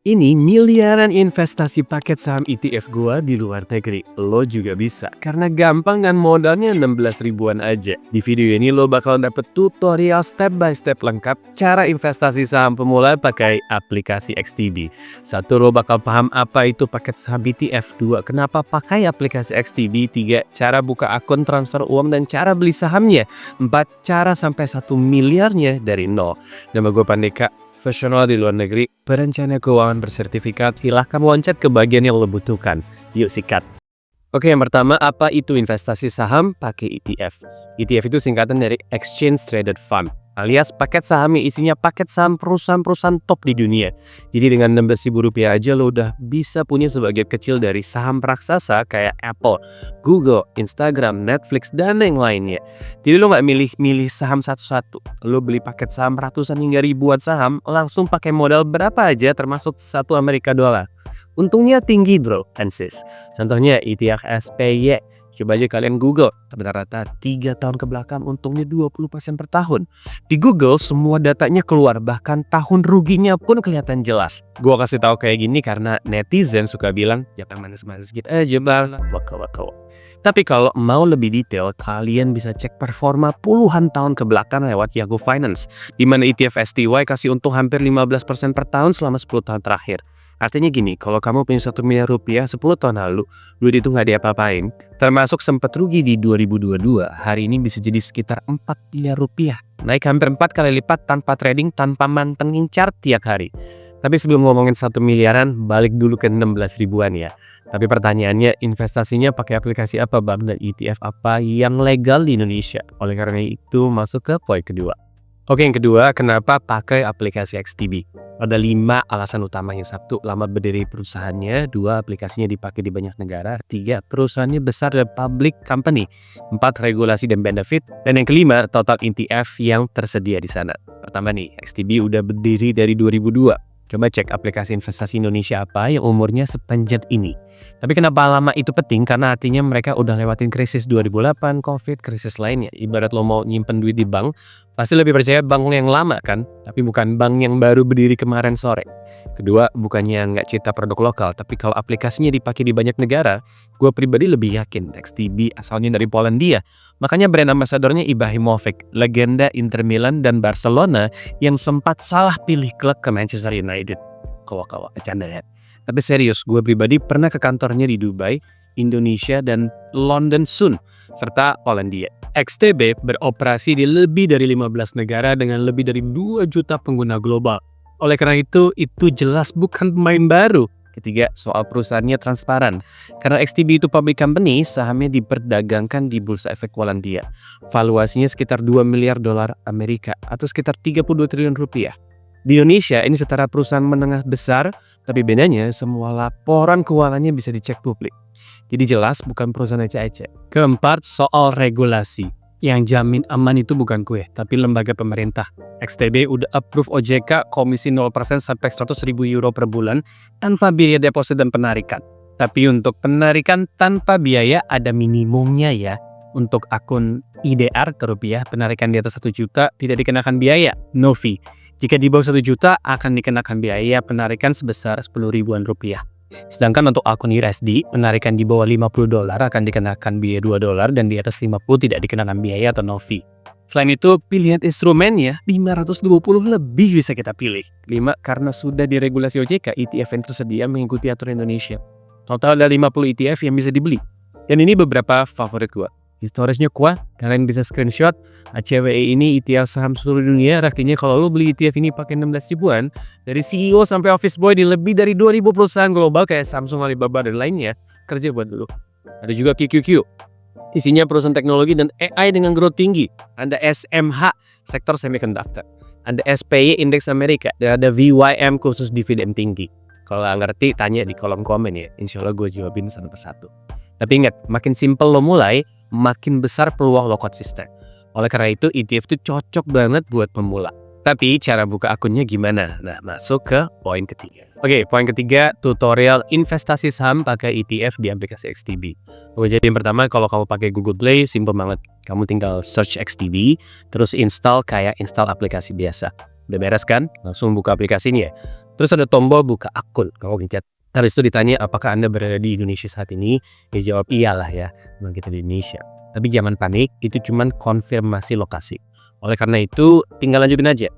Ini miliaran investasi paket saham ETF gua di luar negeri. Lo juga bisa, karena gampang dan modalnya 16 ribuan aja. Di video ini lo bakal dapet tutorial step by step lengkap cara investasi saham pemula pakai aplikasi XTB. Satu, lo bakal paham apa itu paket saham ETF. Dua, kenapa pakai aplikasi XTB. Tiga, cara buka akun transfer uang dan cara beli sahamnya. Empat, cara sampai 1 miliarnya dari nol. Nama gue Pandeka, profesional di luar negeri, perencana keuangan bersertifikat. Silahkan loncat ke bagian yang lo butuhkan. Yuk sikat. Oke, yang pertama, apa itu investasi saham pakai ETF? ETF itu singkatan dari Exchange Traded Fund, alias paket saham yang isinya paket saham perusahaan-perusahaan top di dunia. Jadi dengan 16 ribu rupiah aja lo udah bisa punya sebagian kecil dari saham raksasa kayak Apple, Google, Instagram, Netflix, dan yang lainnya. Jadi lo nggak milih-milih saham satu-satu. Lo beli paket saham ratusan hingga ribuan saham, langsung pakai modal berapa aja termasuk $1 Amerika. Untungnya tinggi bro, ansis. Contohnya ETF SPY. Coba aja kalian Google, rata-rata 3 tahun ke belakang untungnya 20% per tahun. Di Google semua datanya keluar, bahkan tahun ruginya pun kelihatan jelas. Gua kasih tahu kayak gini karena netizen suka bilang, jangan manis-manis gitu aja bang, waka-waka. Tapi kalau mau lebih detail, kalian bisa cek performa puluhan tahun ke belakang lewat Yahoo Finance, di mana ETF STY kasih untung hampir 15% per tahun selama 10 tahun terakhir. Artinya gini, kalau kamu punya 1 miliar rupiah 10 tahun lalu, duit itu nggak diapa-apain, termasuk sempat rugi di 2022, hari ini bisa jadi sekitar 4 miliar rupiah. Naik hampir 4 kali lipat tanpa trading, tanpa mantengin chart tiap hari. Tapi sebelum ngomongin 1 miliaran, balik dulu ke 16 ribuan ya. Tapi pertanyaannya, investasinya pakai aplikasi apa Bang, dan ETF apa yang legal di Indonesia? Oleh karena itu, masuk ke poin kedua. Oke, yang kedua, kenapa pakai aplikasi XTB? Ada 5 alasan utamanya. 1, lama berdiri perusahaannya. 2, aplikasinya dipakai di banyak negara. 3, perusahaannya besar dan public company. 4, regulasi dan benefit. Dan yang kelima, total ETF yang tersedia di sana. Pertama nih, XTB udah berdiri dari 2002. Coba cek aplikasi investasi Indonesia apa yang umurnya sepanjang ini. Tapi kenapa lama itu penting? Karena artinya mereka udah lewatin krisis 2008, COVID, krisis lainnya. Ibarat lo mau nyimpen duit di bank, pasti lebih percaya bank yang lama kan? Tapi bukan bank yang baru berdiri kemarin sore. Kedua, bukannya nggak cipta produk lokal, tapi kalau aplikasinya dipakai di banyak negara, gue pribadi lebih yakin XTB asalnya dari Polandia. Makanya brand ambasadornya Ibrahimovic, legenda Inter Milan dan Barcelona yang sempat salah pilih klub ke Manchester United. Kawa-kawa, bercanda ya. Tapi serius, gue pribadi pernah ke kantornya di Dubai, Indonesia, dan London Sun, serta Polandia. XTB beroperasi di lebih dari 15 negara dengan lebih dari 2 juta pengguna global. Oleh karena itu jelas bukan pemain baru. Ketiga, soal perusahaannya transparan. Karena XTB itu public company, sahamnya diperdagangkan di Bursa Efek Polandia. Valuasinya sekitar 2 miliar dolar Amerika atau sekitar 32 triliun rupiah. Di Indonesia, ini setara perusahaan menengah besar, tapi bedanya semua laporan keuangannya bisa dicek publik. Jadi jelas bukan perusahaan ece-ece. Keempat, soal regulasi. Yang jamin aman itu bukan kue, tapi lembaga pemerintah. XTB udah approve OJK komisi 0% sampai 100 ribu euro per bulan tanpa biaya deposit dan penarikan. Tapi untuk penarikan tanpa biaya ada minimumnya ya. Untuk akun IDR ke rupiah, penarikan di atas 1 juta tidak dikenakan biaya, no fee. Jika di bawah 1 juta akan dikenakan biaya penarikan sebesar 10 ribuan rupiah. Sedangkan untuk akun USD, penarikan di bawah 50 dolar akan dikenakan biaya 2 dolar dan di atas 50 tidak dikenakan biaya atau no fee. Selain itu, pilihan instrumennya 520 lebih bisa kita pilih. 5, karena sudah diregulasi OJK, ETF yang tersedia mengikuti aturan Indonesia. Total ada 50 ETF yang bisa dibeli. Dan ini beberapa favorit gua. Historisnya kuat, kalian bisa screenshot. ACWE ini ETF saham seluruh dunia. Artinya kalau lo beli ETF ini pakai 16 ribuan, dari CEO sampai office boy di lebih dari 2000 perusahaan global kayak Samsung, Alibaba, dan lainnya, kerja buat dulu. Ada juga QQQ, isinya perusahaan teknologi dan AI dengan growth tinggi. Ada SMH, sektor semiconductor. Ada SPY, indeks Amerika. Dan ada VYM, khusus dividen tinggi. Kalau nggak ngerti, tanya di kolom komen ya. Insya Allah gue jawabin satu persatu. Tapi ingat, makin simple lo mulai, makin besar peluang lo konsisten. Oleh karena itu, ETF itu cocok banget buat pemula. Tapi cara buka akunnya gimana? Nah, masuk ke poin ketiga. Oke, poin ketiga, tutorial investasi saham pakai ETF di aplikasi XTB. Jadi yang pertama, kalau kamu pakai Google Play, simple banget. Kamu tinggal search XTB, terus install kayak install aplikasi biasa. Udah beres kan? Langsung buka aplikasinya. Terus ada tombol buka akun, kamu pencet. Habis itu ditanya apakah Anda berada di Indonesia saat ini? Ya jawab iyalah ya, memang kita di Indonesia. Tapi jangan panik, itu cuman konfirmasi lokasi. Oleh karena itu, tinggal lanjutin aja.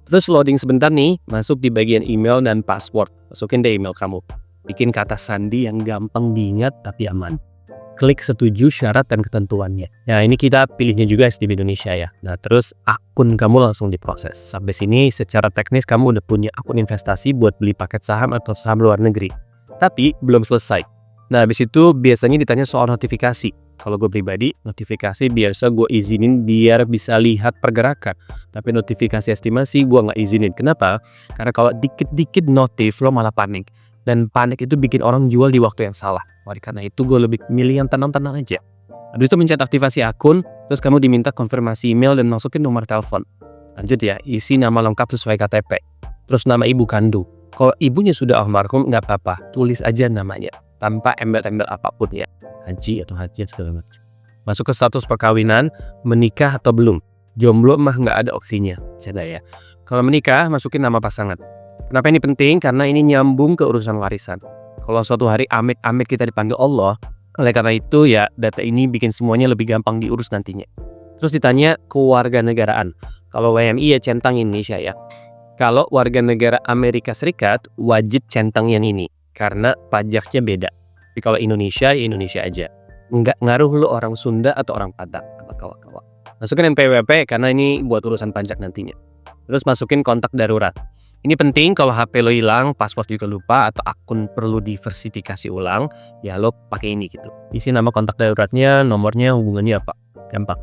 Terus loading sebentar nih, masuk di bagian email dan password. Masukin deh email kamu. Bikin kata sandi yang gampang diingat tapi aman. Klik setuju syarat dan ketentuannya. Nah ini kita pilihnya juga SDB Indonesia ya. Nah terus akun kamu langsung diproses. Sampai sini secara teknis kamu udah punya akun investasi buat beli paket saham atau saham luar negeri. Tapi belum selesai. Nah habis itu biasanya ditanya soal notifikasi. Kalau gue pribadi, notifikasi biasa gue izinin biar bisa lihat pergerakan. Tapi notifikasi estimasi gue nggak izinin. Kenapa? Karena kalau dikit-dikit notif lo malah panik. Dan panik itu bikin orang jual di waktu yang salah. Oleh karena itu gue lebih milih yang tenang-tenang aja. Habis itu mencet aktivasi akun, terus kamu diminta konfirmasi email dan masukin nomor telepon. Lanjut ya, isi nama lengkap sesuai KTP. Terus nama ibu kandung. Kalau ibunya sudah almarhum nggak apa-apa, tulis aja namanya. Tanpa embel-embel apapun ya. Haji atau hajian segala macam. Masuk ke status perkawinan, menikah atau belum. Jomblo mah nggak ada opsinya. Sada ya. Kalau menikah, masukin nama pasangan. Kenapa ini penting? Karena ini nyambung ke urusan warisan. Kalau suatu hari amit-amit kita dipanggil Allah, oleh karena itu ya data ini bikin semuanya lebih gampang diurus nantinya. Terus ditanya kewarganegaraan. Kalau WNI ya centang Indonesia ya. Kalau warga negara Amerika Serikat wajib centang yang ini karena pajaknya beda. Tapi kalau Indonesia ya Indonesia aja. Nggak ngaruh lu orang Sunda atau orang Batak. Kawa-kawa. Masukin NPWP karena ini buat urusan pajak nantinya. Terus masukin kontak darurat. Ini penting kalau HP lo hilang, password juga lupa, atau akun perlu diversifikasi ulang, ya lo pakai ini gitu. Isi nama kontak daruratnya, nomornya, hubungannya apa. Gampang.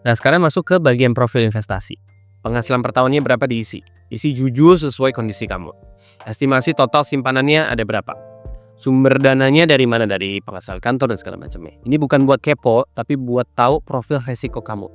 Nah sekarang masuk ke bagian profil investasi. Penghasilan per tahunnya berapa diisi? Isi jujur sesuai kondisi kamu. Estimasi total simpanannya ada berapa? Sumber dananya dari mana? Dari penghasilan kantor dan segala macamnya. Ini bukan buat kepo, tapi buat tahu profil resiko kamu.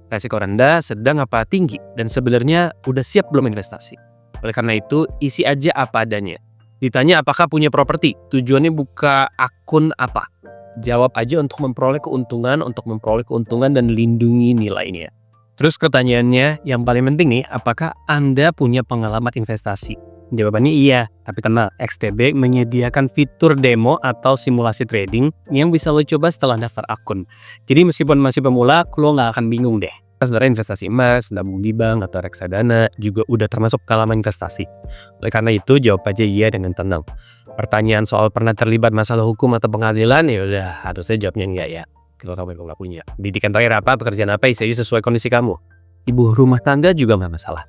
Resiko rendah, sedang apa tinggi, dan sebenarnya udah siap belum investasi. Oleh karena itu, isi aja apa adanya. Ditanya apakah punya properti, tujuannya buka akun apa. Jawab aja untuk memperoleh keuntungan dan lindungi nilainya. Terus pertanyaannya yang paling penting nih, apakah Anda punya pengalaman investasi? Jawabannya iya, tapi tenang, XTB menyediakan fitur demo atau simulasi trading yang bisa lo coba setelah daftar akun. Jadi meskipun masih pemula, lo nggak akan bingung deh. Sebenarnya investasi emas, nabung di bank, atau reksadana juga udah termasuk pengalaman investasi. Oleh karena itu, jawab aja iya dengan tenang. Pertanyaan soal pernah terlibat masalah hukum atau pengadilan, ya udah harusnya jawabnya enggak ya. Kalau kamu nggak punya. Pendidikan terakhir apa, pekerjaan apa, isi sesuai kondisi kamu. Ibu rumah tangga juga nggak masalah.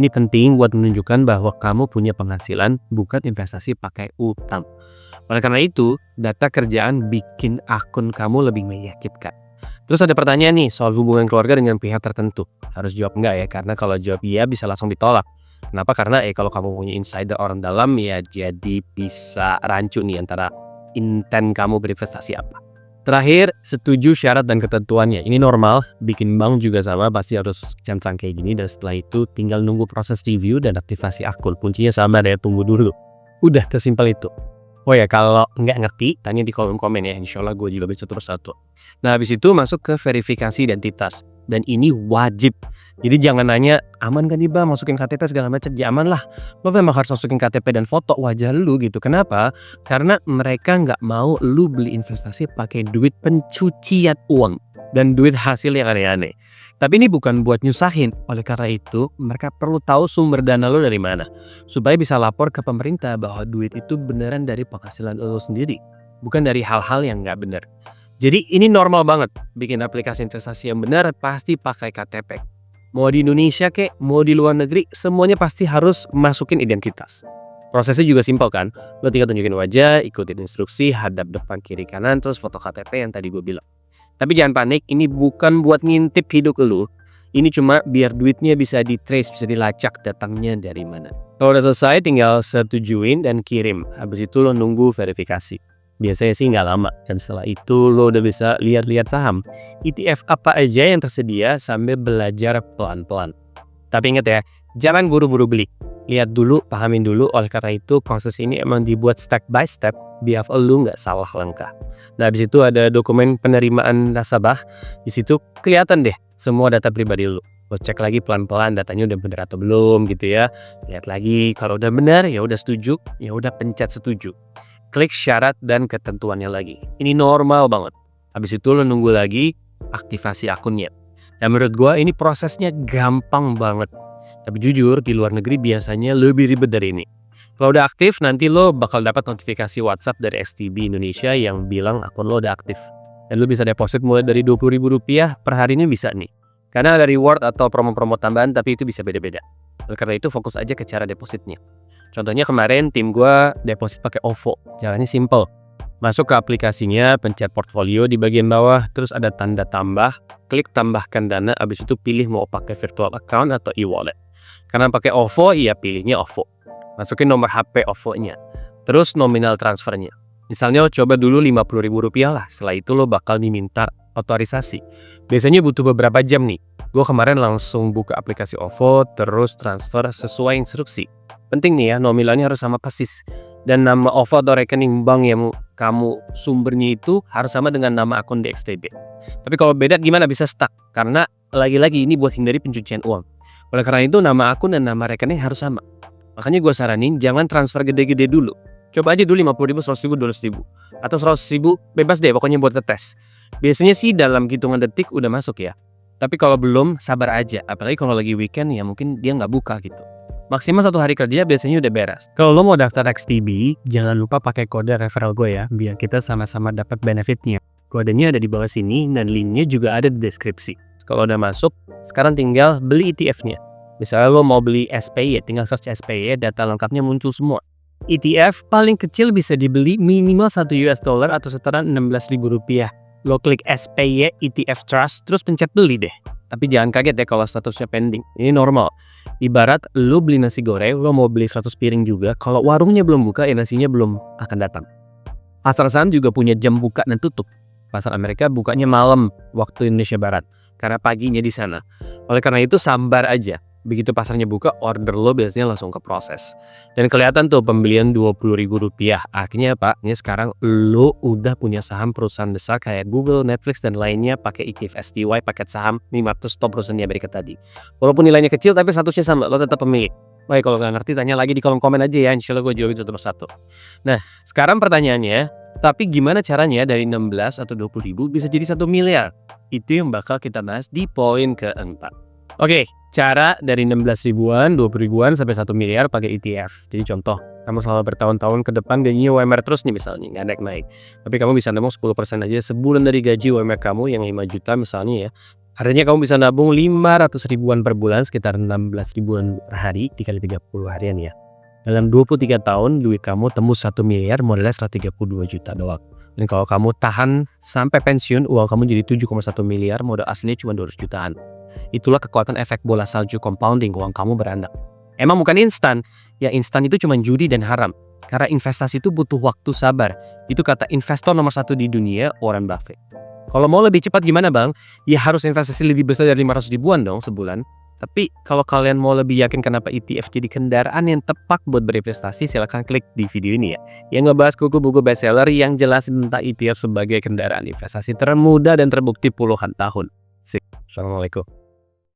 Ini penting buat menunjukkan bahwa kamu punya penghasilan, bukan investasi pakai utang. Oleh karena itu, data kerjaan bikin akun kamu lebih meyakinkan. Terus ada pertanyaan nih soal hubungan keluarga dengan pihak tertentu. Harus jawab enggak ya, karena kalau jawab iya bisa langsung ditolak. Kenapa? Karena kalau kamu punya insider orang dalam ya jadi bisa rancu nih antara intent kamu berinvestasi apa. Terakhir, setuju syarat dan ketentuannya. Ini normal, bikin bank juga sama, pasti harus centang kayak gini. Dan setelah itu tinggal nunggu proses review dan aktivasi akun. Kuncinya sama ya, tunggu dulu. Udah sesimpel itu. Oh ya, kalau nggak ngerti, tanya di kolom komen ya. Insya Allah gue juga bisa satu persatu. Nah, habis itu masuk ke verifikasi identitas. Dan ini wajib. Jadi jangan nanya, aman kan nih bang, masukin KTP segala macam. Ya aman lah. Lo memang harus masukin KTP dan foto wajah lu gitu. Kenapa? Karena mereka nggak mau lu beli investasi pakai duit pencucian uang. Dan duit hasil yang aneh-aneh. Tapi ini bukan buat nyusahin. Oleh karena itu, mereka perlu tahu sumber dana lo dari mana. Supaya bisa lapor ke pemerintah bahwa duit itu beneran dari penghasilan lo sendiri. Bukan dari hal-hal yang nggak bener. Jadi ini normal banget. Bikin aplikasi investasi yang benar pasti pakai KTP. Mau di Indonesia kek, mau di luar negeri, semuanya pasti harus masukin identitas. Prosesnya juga simpel kan. Lo tinggal tunjukin wajah, ikutin instruksi, hadap depan kiri kanan, terus foto KTP yang tadi gue bilang. Tapi jangan panik, ini bukan buat ngintip hidup lu. Ini cuma biar duitnya bisa di-trace, bisa dilacak datangnya dari mana. Kalau udah selesai, tinggal setujuin dan kirim. Habis itu lo nunggu verifikasi. Biasanya sih nggak lama. Dan setelah itu lo udah bisa lihat-lihat saham. ETF apa aja yang tersedia sambil belajar pelan-pelan. Tapi ingat ya, jangan buru-buru beli. Lihat dulu, pahamin dulu. Oleh karena itu, proses ini emang dibuat step by step biar lo nggak salah langkah. Nah, habis itu ada dokumen penerimaan nasabah. Di situ kelihatan deh semua data pribadi lo. Lo cek lagi pelan-pelan datanya udah bener atau belum gitu ya. Lihat lagi, kalau udah benar ya udah setuju, ya udah pencet setuju. Klik syarat dan ketentuannya lagi. Ini normal banget. Habis itu lo nunggu lagi aktivasi akunnya. Dan menurut gua ini prosesnya gampang banget. Tapi jujur di luar negeri biasanya lebih ribet dari ini. Kalau udah aktif nanti lo bakal dapat notifikasi WhatsApp dari XTB Indonesia yang bilang akun lo udah aktif. Dan lo bisa deposit mulai dari Rp20.000 per hari ini bisa nih. Karena ada reward atau promo-promo tambahan tapi itu bisa beda-beda. Oleh karena itu fokus aja ke cara depositnya. Contohnya kemarin tim gue deposit pakai OVO. Caranya simple. Masuk ke aplikasinya, pencet portfolio di bagian bawah, terus ada tanda tambah, klik tambahkan dana, abis itu pilih mau pakai virtual account atau e-wallet. Karena pakai OVO, ya pilihnya OVO. Masukin nomor HP OVO-nya. Terus nominal transfernya. Misalnya coba dulu Rp50.000 lah, setelah itu lo bakal diminta otorisasi. Biasanya butuh beberapa jam nih. Gue kemarin langsung buka aplikasi OVO, terus transfer sesuai instruksi. Penting nih ya, nominalnya harus sama persis. Dan nama OVO atau rekening bank yang kamu sumbernya itu harus sama dengan nama akun di XTB. Tapi kalau beda gimana bisa stuck? Karena lagi-lagi ini buat hindari pencucian uang. Oleh karena itu nama akun dan nama rekening harus sama. Makanya gue saranin jangan transfer gede-gede dulu. Coba aja dulu 50.000, 100.000, 200.000. Atau 100.000 bebas deh pokoknya buat tes. Biasanya sih dalam hitungan detik udah masuk ya. Tapi kalau belum sabar aja. Apalagi kalau lagi weekend ya mungkin dia nggak buka gitu. Maksimal 1 hari kerja biasanya udah beres. Kalau lo mau daftar XTB, jangan lupa pakai kode referral gue ya. Biar kita sama-sama dapat benefitnya. Kodenya ada di bawah sini dan linknya juga ada di deskripsi. Kalau udah masuk, sekarang tinggal beli ETF-nya. Misalnya lo mau beli SPY, tinggal search SPY, data lengkapnya muncul semua. ETF paling kecil bisa dibeli minimal $1 atau setara Rp16.000. Lo klik SPY ETF Trust terus pencet beli deh. Tapi jangan kaget ya kalau statusnya pending. Ini normal. Ibarat lo beli nasi goreng, lo mau beli 100 piring juga, kalau warungnya belum buka ya nasinya belum akan datang. Pasar saham juga punya jam buka dan tutup. Pasar Amerika bukanya malam waktu Indonesia Barat karena paginya di sana. Oleh karena itu sabar aja. Begitu pasarnya buka, order lo biasanya langsung ke proses. Dan kelihatan tuh pembelian Rp20.000. Akhirnya apa? Ini sekarang lo udah punya saham perusahaan besar kayak Google, Netflix, dan lainnya pakai ETF STY paket saham 500 top perusahaan di Amerika tadi. Walaupun nilainya kecil tapi statusnya sama, lo tetap pemilik. Baik, kalau nggak ngerti tanya lagi di kolom komen aja ya, insya Allah gue jawabin satu persatu. Nah, sekarang pertanyaannya, tapi gimana caranya dari 16 atau 20.000 bisa jadi 1 miliar? Itu yang bakal kita bahas di poin keempat. Oke, cara dari 16 ribuan, 20 ribuan sampai 1 miliar pakai ETF. Jadi contoh, kamu selama bertahun-tahun ke depan gajinya UMR terus nih misalnya, nggak naik-naik. Tapi kamu bisa nabung 10% aja sebulan dari gaji UMR kamu yang 5 juta misalnya ya. Artinya kamu bisa nabung 500 ribuan per bulan, sekitar 16 ribuan per hari, dikali 30 harian ya. Dalam 23 tahun, duit kamu tembus 1 miliar, modalnya 132 juta doang. Dan kalau kamu tahan sampai pensiun, uang kamu jadi 7,1 miliar, modal aslinya cuma 200 jutaan. Itulah kekuatan efek bola salju compounding, uang kamu beranak. Emang bukan instan, ya instan itu cuma judi dan haram. Karena investasi itu butuh waktu sabar. Itu kata investor nomor 1 di dunia, Warren Buffett. Kalau mau lebih cepat gimana bang? Ya harus investasi lebih besar dari 500 ribuan dong sebulan. Tapi kalau kalian mau lebih yakin kenapa ETF jadi kendaraan yang tepat buat berinvestasi, silahkan klik di video ini ya. Yang ngebahas buku-buku bestseller yang jelasin tentang ETF sebagai kendaraan investasi termudah dan terbukti puluhan tahun. Assalamualaikum.